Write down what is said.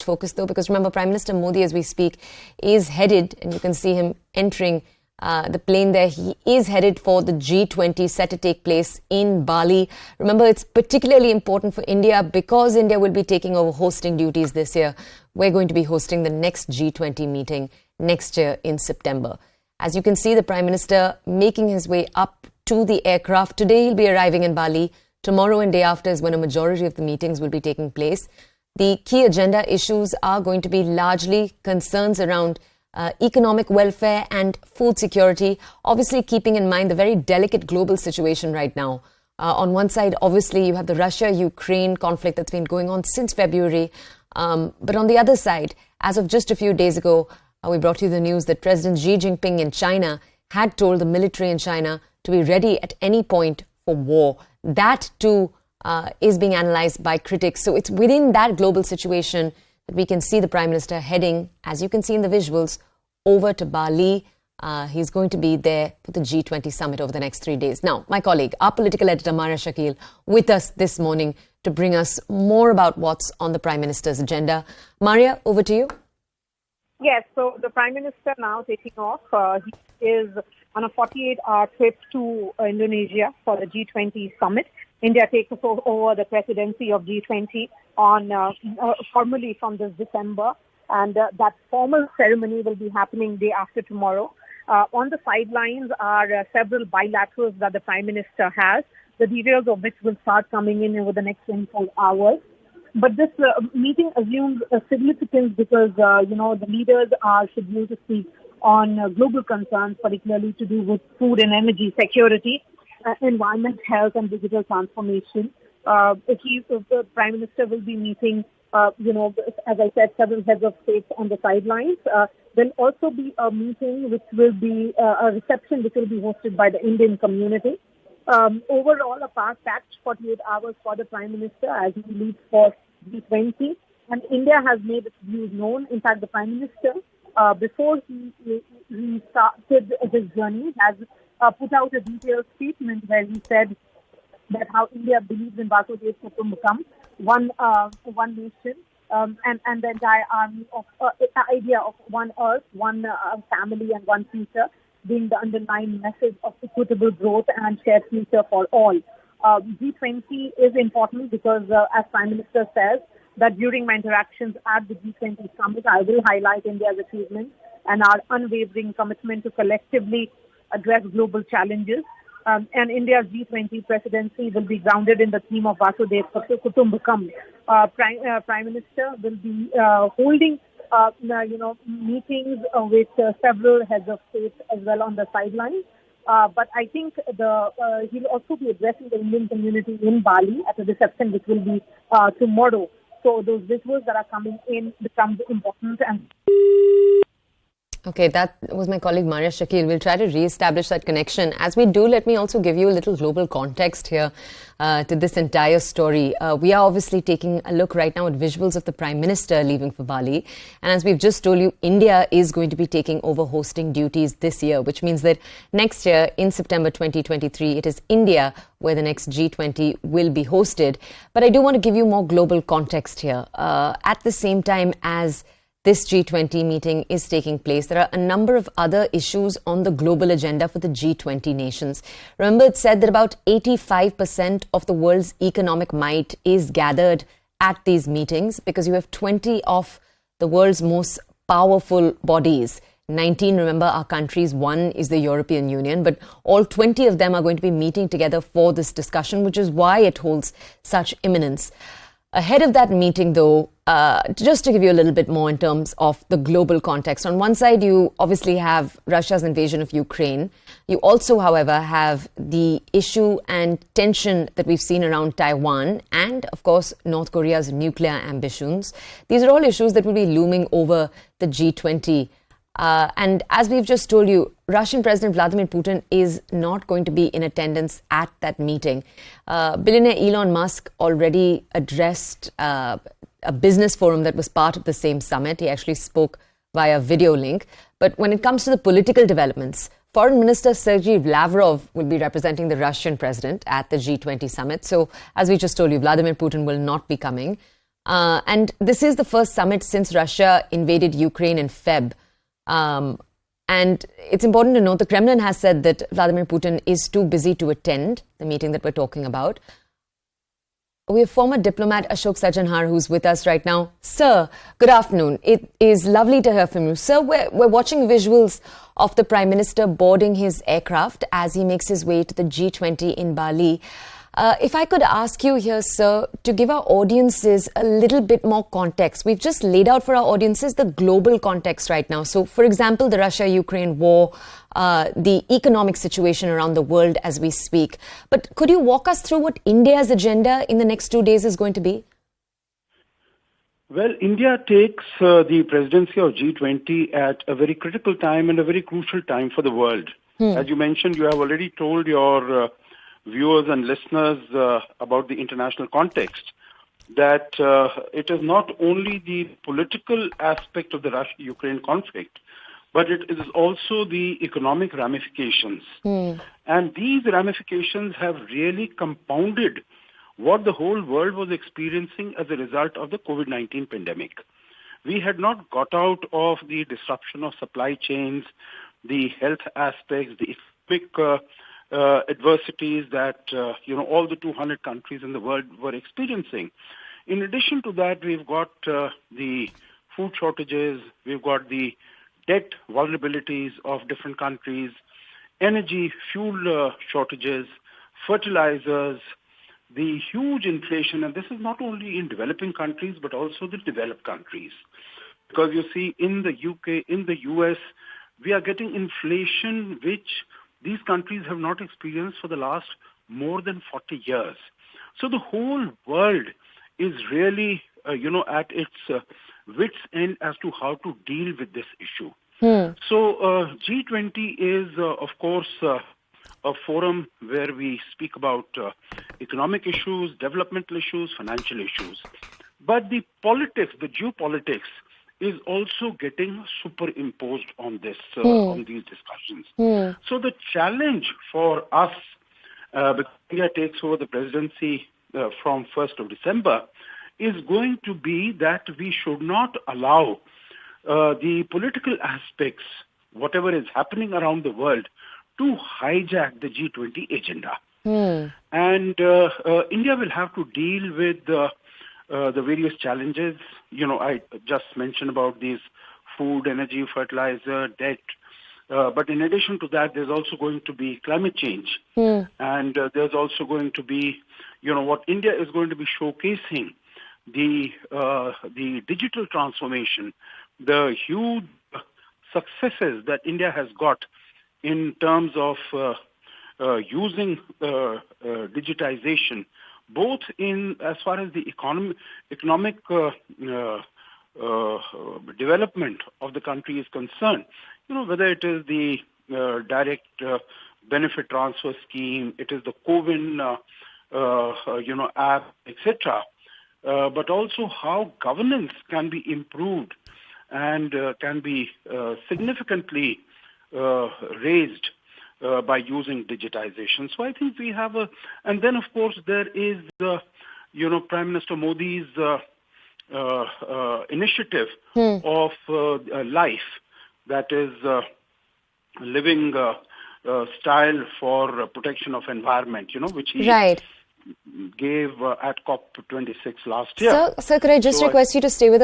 focus though, because remember, Prime Minister Modi, as we speak, is headed, and you can see him entering the plane there. He is headed for the G20 set to take place in Bali. Remember, it's particularly important for India because India will be taking over hosting duties this year. We're going to be hosting the next G20 meeting next year in September. As you can see, the Prime Minister making his way up to the aircraft. Today, he'll be arriving in Bali. Tomorrow and day after is when a majority of the meetings will be taking place. The key agenda issues are going to be largely concerns around economic welfare and food security, obviously keeping in mind the very delicate global situation right now. On one side, obviously, you have the Russia-Ukraine conflict that's been going on since February. But on the other side, as of just a few days ago, we brought you the news that President Xi Jinping in China had told the military in China to be ready at any point for war. That too is being analyzed by critics. So it's within that global situation that we can see the Prime Minister heading, as you can see in the visuals, over to Bali. He's going to be there for the G20 summit over the next 3 days. Now, my colleague, our political editor, Maria Shakil, with us this morning to bring us more about what's on the Prime Minister's agenda. Maria, over to you. Yes, so the Prime Minister now taking off. He is on a 48-hour trip to Indonesia for the G20 summit. India takes over the presidency of G20 on formally from this December, and that formal ceremony will be happening day after tomorrow. On the sidelines are several bilaterals that the Prime Minister has, the details of which will start coming in over the next 24 hours. But this meeting assumes a significance because, the leaders are scheduled to speak on global concerns, particularly to do with food and energy security, environment, health, and digital transformation. The Prime Minister will be meeting, as I said, several heads of state on the sidelines. There'll also be a meeting which will be a reception which will be hosted by the Indian community. Overall, a packed 48 hours for the Prime Minister as he leads for G20. And India has made its views known. In fact, the Prime Minister, before he started his journey, has put out a detailed statement where he said that how India believes in Vasudhaiva Kutumbakam, one nation, and the entire army of idea of one earth, one family, and one future, being the underlying message of equitable growth and shared future for all. G20 is important because, as Prime Minister says, that during my interactions at the G20 summit, I will highlight India's achievements and our unwavering commitment to collectively address global challenges. And India's G20 presidency will be grounded in the theme of Vasudhaiva Kutumbakam. Prime Minister will be holding meetings with several heads of state as well on the sidelines. But I think he'll also be addressing the Indian community in Bali at a reception which will be tomorrow. So those visuals that are coming in becomes important. And Okay, that was my colleague Maria Shakil. We'll try to re-establish that connection. As we do, let me also give you a little global context here to this entire story. We are obviously taking a look right now at visuals of the Prime Minister leaving for Bali. And as we've just told you, India is going to be taking over hosting duties this year, which means that next year in September 2023, it is India where the next G20 will be hosted. But I do want to give you more global context here. At the same time as this G20 meeting is taking place, there are a number of other issues on the global agenda for the G20 nations. Remember, it said that about 85% of the world's economic might is gathered at these meetings because you have 20 of the world's most powerful bodies. 19, remember, are countries. 1 is the European Union, but all 20 of them are going to be meeting together for this discussion, which is why it holds such imminence. Ahead of that meeting, though, just to give you a little bit more in terms of the global context, on one side, you obviously have Russia's invasion of Ukraine. You also, however, have the issue and tension that we've seen around Taiwan and, of course, North Korea's nuclear ambitions. These are all issues that will be looming over the G20. And as we've just told you, Russian President Vladimir Putin is not going to be in attendance at that meeting. Billionaire Elon Musk already addressed a business forum that was part of the same summit. He actually spoke via video link. But when it comes to the political developments, Foreign Minister Sergei Lavrov will be representing the Russian president at the G20 summit. So, as we just told you, Vladimir Putin will not be coming. And this is the first summit since Russia invaded Ukraine in Feb. And it's important to note the Kremlin has said that Vladimir Putin is too busy to attend the meeting that we're talking about. We have former diplomat Ashok Sajanhar, who's with us right now. Sir, good afternoon. It is lovely to hear from you. Sir, we're watching visuals of the Prime Minister boarding his aircraft as he makes his way to the G20 in Bali. If I could ask you here, sir, to give our audiences a little bit more context. We've just laid out for our audiences the global context right now. So, for example, the Russia-Ukraine war, the economic situation around the world as we speak. But could you walk us through what India's agenda in the next 2 days is going to be? Well, India takes the presidency of G20 at a very critical time and a very crucial time for the world. As you mentioned, you have already told your viewers and listeners about the international context, that it is not only the political aspect of the Russia-Ukraine conflict, but it is also the economic ramifications. And these ramifications have really compounded what the whole world was experiencing as a result of the COVID-19 pandemic. We had not got out of the disruption of supply chains, the health aspects, the economic adversities that all the 200 countries in the world were experiencing. In addition to that, we've got the food shortages, we've got the debt vulnerabilities of different countries, energy, fuel shortages, fertilizers, the huge inflation, and this is not only in developing countries but also the developed countries. Because you see, in the UK, in the US, we are getting inflation which these countries have not experienced for the last more than 40 years. So the whole world is really, at its wits' end as to how to deal with this issue. So G20 is, of course, a forum where we speak about economic issues, developmental issues, financial issues. But the politics, the geopolitics, is also getting superimposed on this, on these discussions. So the challenge for us, because India takes over the presidency from 1st of December, is going to be that we should not allow the political aspects, whatever is happening around the world, to hijack the G20 agenda. And India will have to deal with the various challenges. I just mentioned about these food, energy, fertilizer, debt. But in addition to that, there's also going to be climate change. And there's also going to be, what India is going to be showcasing, the digital transformation, the huge successes that India has got in terms of using digitization, both in as far as the economic development of the country is concerned. Whether it is the direct benefit transfer scheme, it is the CoWIN app, etc. But also how governance can be improved and can be significantly raised by using digitization. So I think we have and then of course there is Prime Minister Modi's initiative of life, that is living style for protection of environment, which he gave at COP26 last year. Sir, could I just request you to stay with us